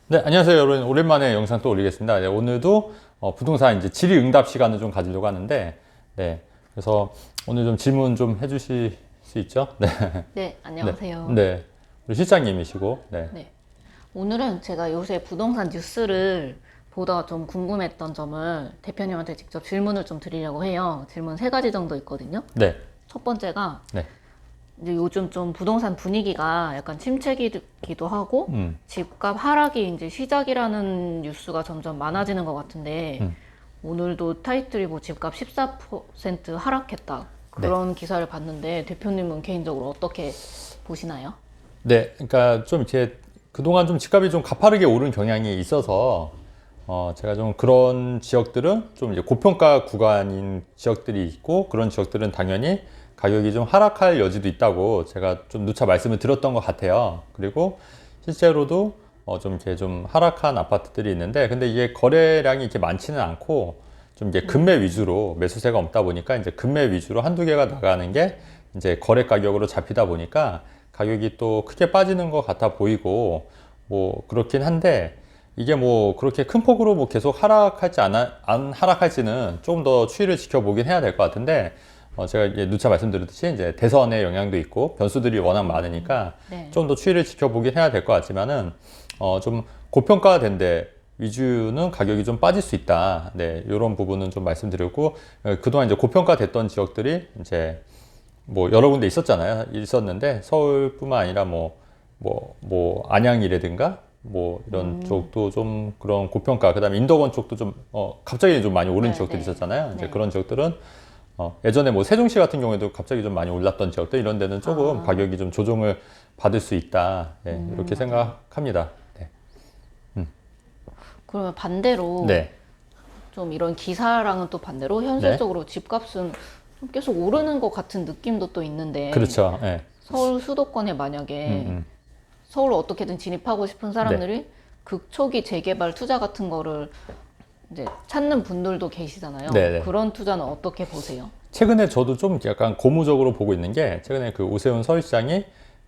네, 안녕하세요, 여러분. 오랜만에 영상 또 올리겠습니다. 네, 오늘도 부동산 이제 질의응답 시간을 좀 가지려고 하는데, 네, 그래서 오늘 좀 질문 좀 해주실 수 있죠? 네, 네, 네, 안녕하세요. 네, 우리 실장님이시고, 네, 네. 오늘은 제가 요새 부동산 뉴스를 보다가 좀 궁금했던 점을 대표님한테 직접 질문을 좀 드리려고 해요. 질문 세 가지 정도 있거든요. 네, 첫 번째가 네, 이제 요즘 좀 부동산 분위기가 약간 침체기도 하고 집값 하락이 이제 시작이라는 뉴스가 점점 많아지는 것 같은데 오늘도 타이틀이 뭐 집값 14% 하락했다. 네, 그런 기사를 봤는데 대표님은 개인적으로 어떻게 보시나요? 네. 그러니까 좀 이렇게 그동안 좀 집값이 좀 가파르게 오른 경향이 있어서, 제가 좀 그런 지역들은 좀 이제 고평가 구간인 지역들이 있고, 그런 지역들은 당연히 가격이 좀 하락할 여지도 있다고 제가 좀 누차 말씀을 드렸던 것 같아요. 그리고 실제로도 좀 이렇게 좀 하락한 아파트들이 있는데, 근데 이게 거래량이 이렇게 많지는 않고, 좀 이게 금매 위주로 매수세가 없다 보니까 이제 금매 위주로 한두 개가 나가는 게 이제 거래 가격으로 잡히다 보니까 가격이 또 크게 빠지는 것 같아 보이고, 뭐 그렇긴 한데, 이게 뭐 그렇게 큰 폭으로 뭐 계속 하락할지 안 하락할지는 조금 더 추이를 지켜보긴 해야 될 것 같은데, 제가 이제 누차 말씀드렸듯이 이제 대선의 영향도 있고 변수들이 워낙 많으니까 네. 좀 더 추이를 지켜보긴 해야 될 것 같지만은, 좀 고평가된 데 위주는 가격이 좀 빠질 수 있다. 네, 이런 부분은 좀 말씀드렸고, 그동안 이제 고평가됐던 지역들이 이제 뭐 여러 군데 있었는데 서울뿐만 아니라 뭐 안양이라든가 뭐 이런 쪽도 좀 그런 고평가, 그다음에 인덕원 쪽도 좀 갑자기 좀 많이 오른 네, 지역들이 네. 있었잖아요. 이제 네. 그런 지역들은 예전에 뭐 세종시 같은 경우에도 갑자기 좀 많이 올랐던 지역들, 이런 데는 조금 아, 가격이 좀 조정을 받을 수 있다. 네, 이렇게 맞아요. 생각합니다. 네. 그러면 반대로 네. 좀 이런 기사랑은 또 반대로 네. 현실적으로 집값은 좀 계속 오르는 것 같은 느낌도 또 있는데 그렇죠. 네. 서울 수도권에 만약에 서울을 어떻게든 진입하고 싶은 네. 사람들이 극초기 재개발 투자 같은 거를 이제 찾는 분들도 계시잖아요. 네네. 그런 투자는 어떻게 보세요? 최근에 저도 좀 약간 고무적으로 보고 있는 게, 최근에 그 오세훈 서울시장이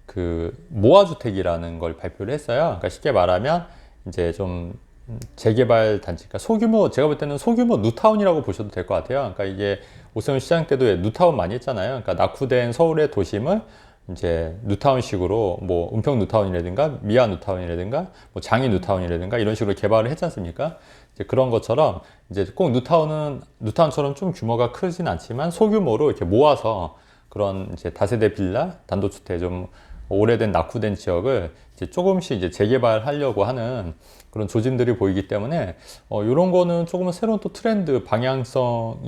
그 모아주택이라는 걸 발표를 했어요. 그러니까 쉽게 말하면 이제 좀 재개발 단지, 그러니까 소규모, 제가 볼 때는 소규모 뉴타운이라고 보셔도 될 것 같아요. 그러니까 이게 오세훈 시장 때도 뉴타운 많이 했잖아요. 그러니까 낙후된 서울의 도심을 이제 뉴타운식으로 뭐 은평 뉴타운이라든가 미아 뉴타운이라든가 뭐 장이 뉴타운이라든가 이런 식으로 개발을 했지 않습니까? 이제 그런 것처럼 이제 꼭 뉴타운처럼 좀 규모가 크진 않지만 소규모로 이렇게 모아서 그런 이제 다세대 빌라, 단독주택, 좀 오래된 낙후된 지역을 이제 조금씩 이제 재개발하려고 하는 그런 조짐들이 보이기 때문에, 이런 거는 조금은 새로운 또 트렌드 방향성으로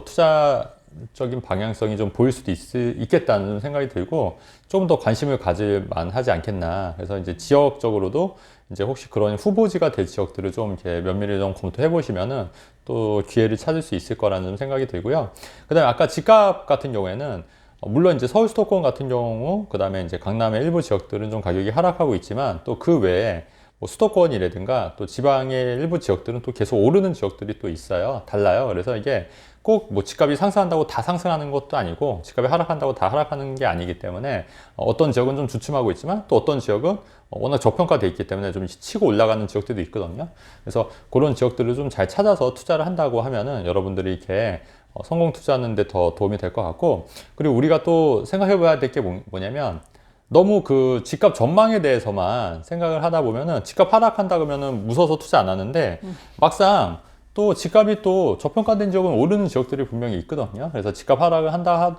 투자적인 방향성이 좀 보일 수도 있겠다는 생각이 들고, 조금 더 관심을 가질 만하지 않겠나. 그래서 이제 지역적으로도 이제 혹시 그런 후보지가 될 지역들을 좀 이렇게 면밀히 좀 검토해 보시면은 또 기회를 찾을 수 있을 거라는 생각이 들고요. 그다음에 아까 집값 같은 경우에는, 물론 이제 서울 수도권 같은 경우, 그다음에 이제 강남의 일부 지역들은 좀 가격이 하락하고 있지만, 또 그 외에 뭐 수도권이라든가 또 지방의 일부 지역들은 또 계속 오르는 지역들이 또 있어요. 달라요. 그래서 이게 꼭 뭐 집값이 상승한다고 다 상승하는 것도 아니고, 집값이 하락한다고 다 하락하는 게 아니기 때문에, 어떤 지역은 좀 주춤하고 있지만 또 어떤 지역은 워낙 저평가돼 있기 때문에 좀 치고 올라가는 지역들도 있거든요. 그래서 그런 지역들을 좀 잘 찾아서 투자를 한다고 하면은 여러분들이 이렇게 성공 투자하는 데 더 도움이 될 것 같고, 그리고 우리가 또 생각해 봐야 될 게 뭐냐면, 너무 그 집값 전망에 대해서만 생각을 하다 보면은 집값 하락한다 그러면은 무서워서 투자 안 하는데, 막상 또 집값이 또 저평가된 지역은 오르는 지역들이 분명히 있거든요. 그래서 집값 하락을 한다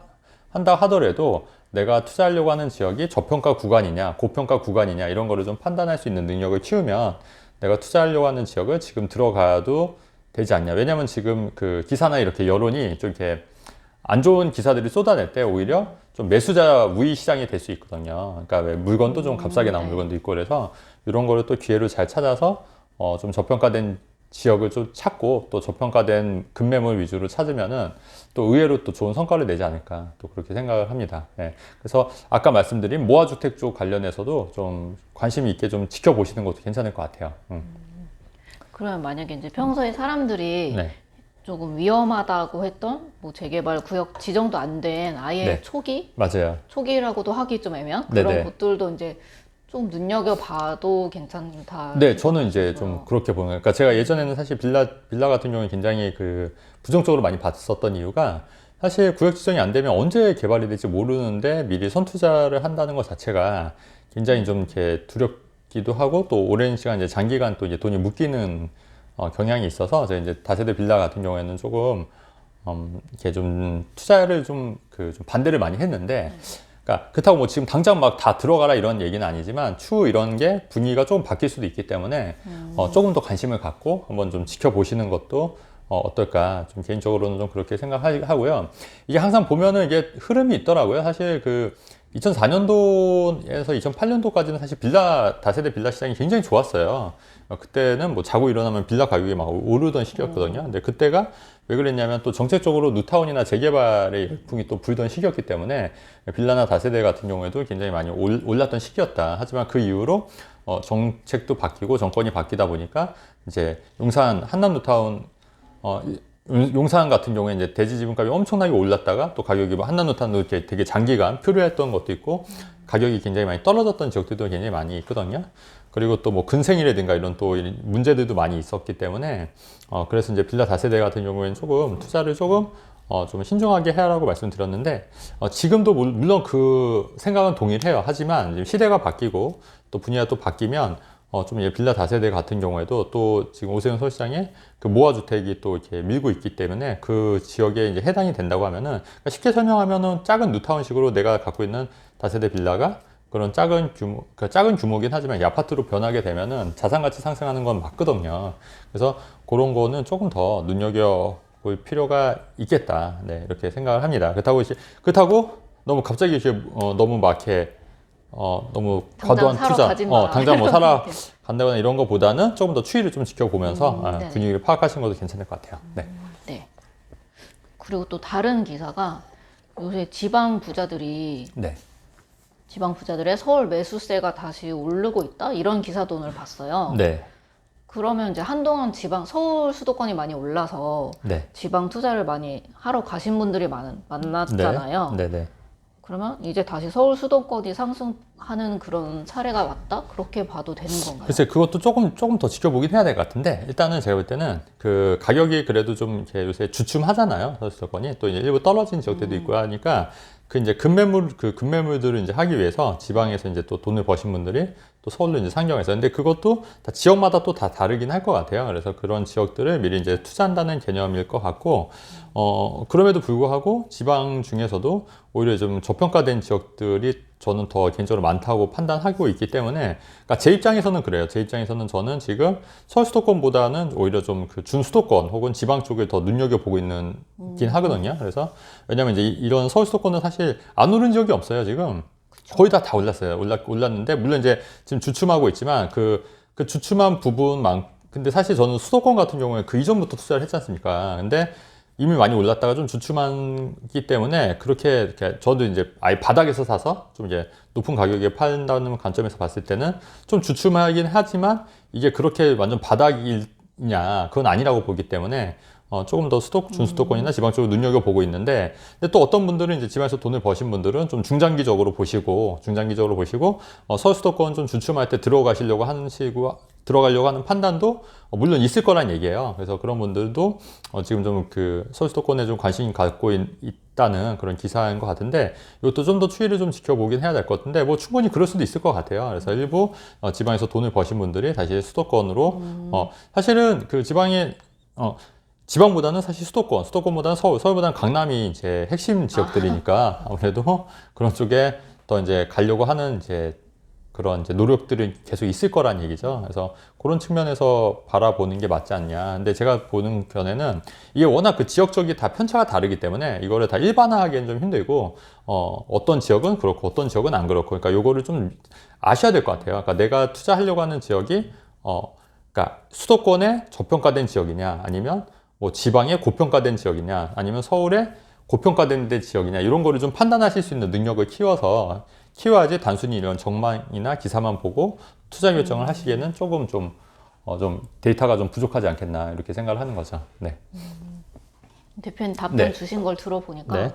하더라도 내가 투자하려고 하는 지역이 저평가 구간이냐 고평가 구간이냐 이런 거를 좀 판단할 수 있는 능력을 키우면, 내가 투자하려고 하는 지역을 지금 들어가도 되지 않냐. 왜냐면 지금 그 기사나 이렇게 여론이 좀 이렇게 안 좋은 기사들이 쏟아낼 때 오히려 좀 매수자 우위 시장이 될 수 있거든요. 그러니까 왜 물건도 좀 값싸게 나온 네. 물건도 있고, 그래서 이런 거를 또 기회를 잘 찾아서 좀 저평가된 지역을 좀 찾고 또 저평가된 급매물 위주로 찾으면은 또 의외로 또 좋은 성과를 내지 않을까, 또 그렇게 생각을 합니다. 예. 그래서 아까 말씀드린 모아주택 쪽 관련해서도 좀 관심 있게 좀 지켜보시는 것도 괜찮을 것 같아요. 그러면 만약에 이제 평소에 사람들이 네. 조금 위험하다고 했던 뭐 재개발 구역 지정도 안 된 아예 네. 맞아요. 초기라고도 하기 좀 애매한 그런 네네. 곳들도 이제 좀 눈여겨봐도 괜찮다. 네, 저는 이제 좀 그렇게 보는, 그러니까 제가 예전에는 사실 빌라 같은 경우는 굉장히 그 부정적으로 많이 봤었던 이유가 사실 구역 지정이 안 되면 언제 개발이 될지 모르는데 미리 선투자를 한다는 것 자체가 굉장히 좀 이렇게 두렵기도 하고 또 오랜 시간 이제 장기간 또 이제 돈이 묶이는 경향이 있어서 제가 이제 다세대 빌라 같은 경우에는 조금 이렇게 좀 투자를 좀 반대를 많이 했는데 그러니까 그렇다고 뭐 지금 당장 막 다 들어가라 이런 얘기는 아니지만 추후 이런 게 분위기가 조금 바뀔 수도 있기 때문에 조금 더 관심을 갖고 한번 좀 지켜보시는 것도 어떨까 좀 개인적으로는 좀 그렇게 생각하고요. 이게 항상 보면은 이게 흐름이 있더라고요. 사실 그 2004년도에서 2008년도까지는 사실 다세대 빌라 시장이 굉장히 좋았어요. 그때는 뭐 자고 일어나면 빌라 가격이 막 오르던 시기였거든요. 근데 그때가 왜 그랬냐면 또 정책적으로 뉴타운이나 재개발의 열풍이 또 불던 시기였기 때문에 빌라나 다세대 같은 경우에도 굉장히 많이 올랐던 시기였다. 하지만 그 이후로 정책도 바뀌고 정권이 바뀌다 보니까 이제 용산 한남 뉴타운 용산 같은 경우에 이제 대지 지분값이 엄청나게 올랐다가 또 가격이 뭐 한남뉴타운도 이렇게 되게 장기간 표류했던 것도 있고 가격이 굉장히 많이 떨어졌던 지역들도 굉장히 많이 있거든요. 그리고 또 뭐 근생이라든가 이런 또 문제들도 많이 있었기 때문에 그래서 이제 빌라 다세대 같은 경우에는 조금 투자를 조금 좀 신중하게 해라고 말씀드렸는데 지금도 물론 그 생각은 동일해요. 하지만 지금 시대가 바뀌고 또 분야가 또 바뀌면 좀 이제 빌라 다세대 같은 경우에도 또 지금 오세훈 서울시장에 그 모아주택이 또 이렇게 밀고 있기 때문에 그 지역에 이제 해당이 된다고 하면은 그러니까 쉽게 설명하면은 작은 뉴타운식으로 내가 갖고 있는 다세대 빌라가 그런 작은 규모긴 하지만 이 아파트로 변하게 되면은 자산가치 상승하는 건 맞거든요. 그래서 그런 거는 조금 더 눈여겨볼 필요가 있겠다. 네, 이렇게 생각을 합니다. 그렇다고 너무 갑자기 이렇게 너무 막 이렇게 너무 과도한 투자, 당장 뭐 사러 간다거나 이런 거보다는 조금 더 추이를 좀 지켜보면서 분위기를 파악하시는 것도 괜찮을 것 같아요. 네. 네. 그리고 또 다른 기사가 요새 지방 부자들이 네. 지방 부자들의 서울 매수세가 다시 오르고 있다 이런 기사도 오늘 봤어요. 네. 그러면 이제 한동안 서울 수도권이 많이 올라서 네. 지방 투자를 많이 하러 가신 분들이 많았잖아요. 네. 네. 그러면 이제 다시 서울 수도권이 상승하는 그런 차례가 왔다? 그렇게 봐도 되는 건가요? 글쎄, 그것도 조금 더 지켜보긴 해야 될 것 같은데, 일단은 제가 볼 때는 그 가격이 그래도 좀 이렇게 요새 주춤하잖아요. 서울 수도권이. 또 이제 일부 떨어진 지역들도 있고 하니까, 그 이제 급매물들을 이제 하기 위해서 지방에서 이제 또 돈을 버신 분들이 또 서울로 이제 상경해서. 근데 그것도 다 지역마다 또 다 다르긴 할 것 같아요. 그래서 그런 지역들을 미리 이제 투자한다는 개념일 것 같고, 그럼에도 불구하고 지방 중에서도 오히려 좀 저평가된 지역들이 저는 더 개인적으로 많다고 판단하고 있기 때문에, 그러니까 제 입장에서는 그래요. 제 입장에서는 저는 지금 서울 수도권보다는 오히려 좀 그 준수도권 혹은 지방 쪽을 더 눈여겨보고 있긴 하거든요. 그래서 왜냐면 이제 이런 서울 수도권은 사실 안 오른 지역이 없어요, 지금. 그쵸. 거의 다 올랐어요. 올랐는데, 물론 이제 지금 주춤하고 있지만 그 주춤한 부분만, 근데 사실 저는 수도권 같은 경우에 그 이전부터 투자를 했지 않습니까? 근데 이미 많이 올랐다가 좀 주춤하기 때문에 이렇게 저도 이제 아예 바닥에서 사서 좀 이제 높은 가격에 판다는 관점에서 봤을 때는 좀 주춤하긴 하지만 이게 그렇게 완전 바닥이냐 그건 아니라고 보기 때문에 조금 더 준수도권이나 지방 쪽으로 눈여겨보고 있는데, 근데 또 어떤 분들은 이제 지방에서 돈을 버신 분들은 좀 중장기적으로 보시고 서울 수도권 좀 주춤할 때 들어가려고 하는 판단도 물론 있을 거란 얘기예요. 그래서 그런 분들도 지금 좀 그 서울 수도권에 좀 관심 갖고 있다는 그런 기사인 것 같은데, 이것도 좀 더 추이를 좀 지켜보긴 해야 될 것 같은데, 뭐 충분히 그럴 수도 있을 것 같아요. 그래서 일부 지방에서 돈을 버신 분들이 다시 수도권으로 사실은 그 지방보다는 사실 수도권보다는 서울보다는 강남이 이제 핵심 지역들이니까 아무래도 그런 쪽에 더 이제 가려고 하는 이제 그런 이제 노력들이 계속 있을 거란 얘기죠. 그래서 그런 측면에서 바라보는 게 맞지 않냐. 근데 제가 보는 견해는 이게 워낙 그 지역적이 다 편차가 다르기 때문에 이거를 다 일반화하기는 좀 힘들고, 어떤 지역은 그렇고 어떤 지역은 안 그렇고, 그러니까 요거를 좀 아셔야 될 것 같아요. 그러니까 내가 투자하려고 하는 지역이, 그러니까 수도권에 저평가된 지역이냐, 아니면 뭐 지방에 고평가된 지역이냐, 아니면 서울에 고평가된 데 지역이냐, 이런 거를 좀 판단하실 수 있는 능력을 키워야지 단순히 이런 정망이나 기사만 보고 투자 결정을 하시기에는 조금 좀 데이터가 좀 부족하지 않겠나 이렇게 생각을 하는 거죠. 네. 대표님 답변 네. 주신 걸 들어보니까 네.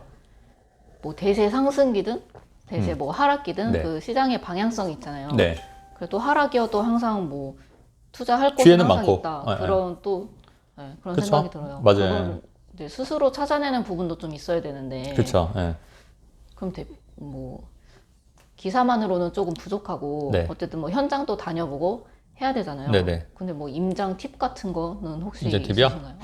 뭐 대세 상승기든 대세 뭐 하락기든 네. 그 시장의 방향성이 있잖아요. 네. 그래도 하락이어도 항상 뭐 투자할 곳은 기회는 항상 많고. 있다. 네, 그런 또 그런 그쵸? 생각이 들어요. 맞아요. 그건 이제 스스로 찾아내는 부분도 좀 있어야 되는데. 그렇죠. 예. 그럼 뭐 기사만으로는 조금 부족하고 네. 어쨌든 뭐 현장도 다녀보고 해야 되잖아요. 네네. 근데 뭐 임장 팁 같은 거는 혹시 이제 팁이요? 있으신가요?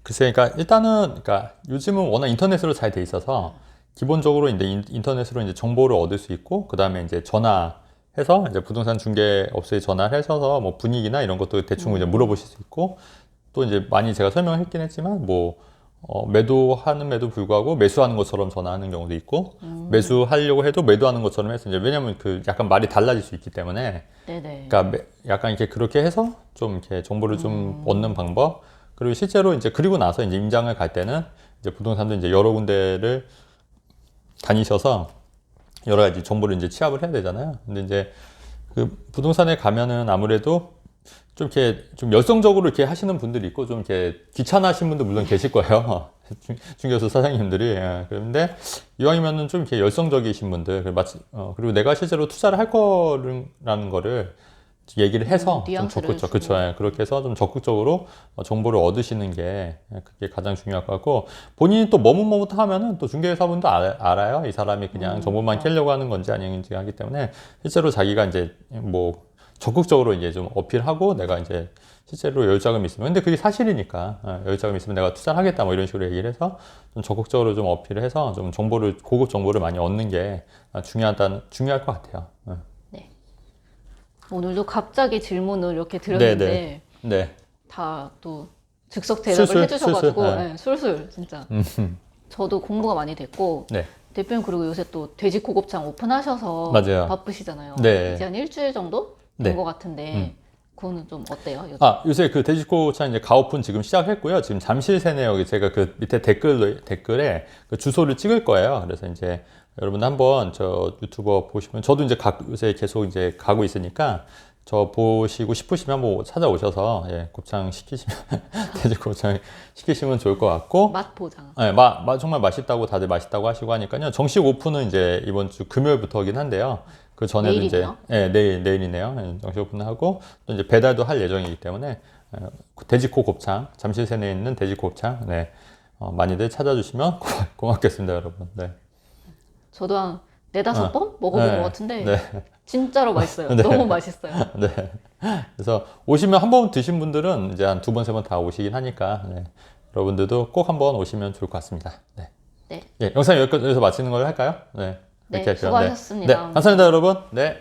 글쎄, 그러니까 일단은 그러니까 요즘은 워낙 인터넷으로 잘 돼 있어서 기본적으로 이제 인터넷으로 이제 정보를 얻을 수 있고, 그 다음에 이제 전화해서 이제 부동산 중개업소에 전화를 하셔서 뭐 분위기나 이런 것도 대충 이제 물어보실 수 있고, 또 이제 많이 제가 설명을 했긴 했지만 뭐 매도하는에도 불구하고 매수하는 것처럼 전화하는 경우도 있고, 매수하려고 해도 매도하는 것처럼 해서 이제 왜냐면 그 약간 말이 달라질 수 있기 때문에, 네네. 그러니까 약간 이렇게 그렇게 해서 좀 이렇게 정보를 좀 얻는 방법. 그리고 실제로 이제 그리고 나서 이제 임장을 갈 때는 이제 부동산도 이제 여러 군데를 다니셔서 여러 가지 정보를 이제 취합을 해야 되잖아요. 근데 이제 그 부동산에 가면은 아무래도 좀 이렇게 좀 열성적으로 이렇게 하시는 분들이 있고, 좀 이렇게 귀찮아하신 분도 물론 계실 거예요. 중개사 사장님들이. 예. 그런데 이왕이면은 좀 이렇게 열성적이신 분들, 그리고 내가 실제로 투자를 할 거라는 거를 얘기를 해서 좀 뉘앙스를 적극적, 그쵸. 예. 그렇게 해서 좀 적극적으로 정보를 얻으시는 게 그게 가장 중요할 것 같고, 본인이 또 머뭇머뭇하면은 또 중개사분도 알아요. 이 사람이 그냥 정보만 캐려고 하는 건지 아닌지 하기 때문에, 실제로 자기가 이제 뭐 적극적으로 이제 좀 어필하고, 내가 이제 실제로 여유자금이 있으면, 근데 그게 사실이니까 여유자금이 있으면 내가 투자를 하겠다 뭐 이런 식으로 얘기를 해서 좀 적극적으로 좀 어필을 해서 좀 고급 정보를 많이 얻는 게 중요할 것 같아요. 네. 오늘도 갑자기 질문을 이렇게 네, 드렸는데 네. 다 또 즉석 대답을 술술, 해주셔가지고 술술, 네, 술술 진짜 저도 공부가 많이 됐고, 네. 대표님 그리고 요새 또 돼지고급장 오픈하셔서 맞아요. 바쁘시잖아요. 네. 이제 한 일주일 정도 된 네. 것 같은데 그거는 좀 어때요? 요즘? 요새 그 돼지고창 이제 가오픈 지금 시작했고요. 지금 잠실 세네역에 제가 그 밑에 댓글에 그 주소를 찍을 거예요. 그래서 이제 여러분 한번 저 유튜버 보시면, 저도 이제 요새 계속 이제 가고 있으니까 저 보시고 싶으시면 한번 찾아오셔서 곱창 시키시면 돼지고창 시키시면 좋을 것 같고, 맛 보장. 네, 정말 맛있다고 다들 맛있다고 하시고 하니까요. 정식 오픈은 이제 이번 주 금요일부터긴 한데요. 그 전에도 내일이네요? 이제 내일이네요. 정식 오픈하고 또 이제 배달도 할 예정이기 때문에 돼지코 곱창, 잠실 세내에 있는 돼지코 곱창, 많이들 찾아주시면 고맙겠습니다, 여러분. 네. 저도 한 4-5번 먹어본 네. 것 같은데 네. 진짜로 맛있어요. 네. 너무 맛있어요. 네. 그래서 오시면 한 번 드신 분들은 이제 한 2번, 3번 다 오시긴 하니까, 여러분들도 꼭 한번 오시면 좋을 것 같습니다. 네. 네. 영상 여기서 마치는 걸로 할까요? 네. 네, 이렇게 할게요. 수고하셨습니다. 네. 감사합니다, 여러분. 네.